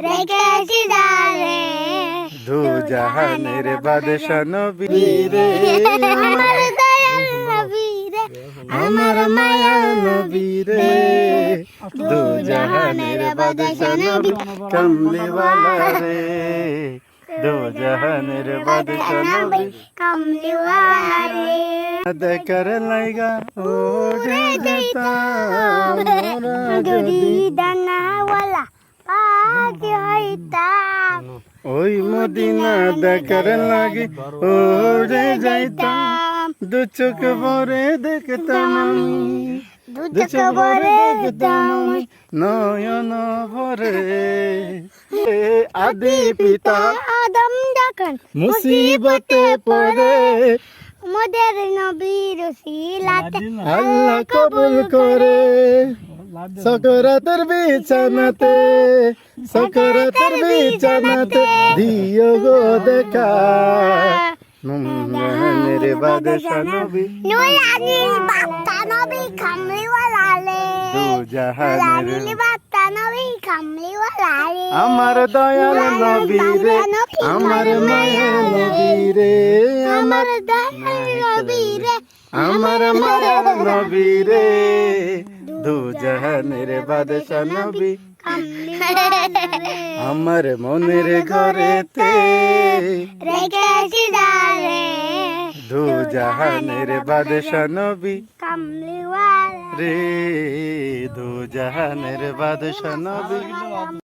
রেখেছি ডালে দু জাহানের বাদশা নবী রে, আমার দয়াল নবী রে, আমার মায়া নবী রে, দু জাহানের বাদশা নবী কামলিওয়ালা রে, দু জাহানের বাদশা নবী কামলিওয়ালা রে। দেখার লাইগা ওরে যেতাম মোরা যদি যদি দানাওয়ালা পাখি হইতাম, ওই মদিনা দেখার লাগে ওরে যাইতাম, দু চোখ ভরে দেখতাম আমি, দু চোখ ভরে দেখতাম আমি, নয়ন ভরে আদি পিতা আদম যখন মুসিবতে পড়ে মোদের নবীর উসিলাতে আল্লাহ কবুল করে, সকরাতের বিছানাতে, সকরাতের বিছানাতে দিও গো দেখা, মোহাম্মদের বাদশা নবী, নুরানির বাপ্তা নবী কামলিওয়ালা রে, দু জাহানের নুরানির বাপ্তা নবী কামলিওয়ালা রে। আমার দয়াল নবী রে, আমার মায়া নবী রে, আমার দয়াল নবী রে, আমার মায়া নবী রে, দু জাহানের বাদশা নবী আমার মনের ঘরেতে, রেখেছি ডালে দু জাহানের বাদশা নবী কামলিওয়ালা রে, দু জাহানের বাদশা নবী।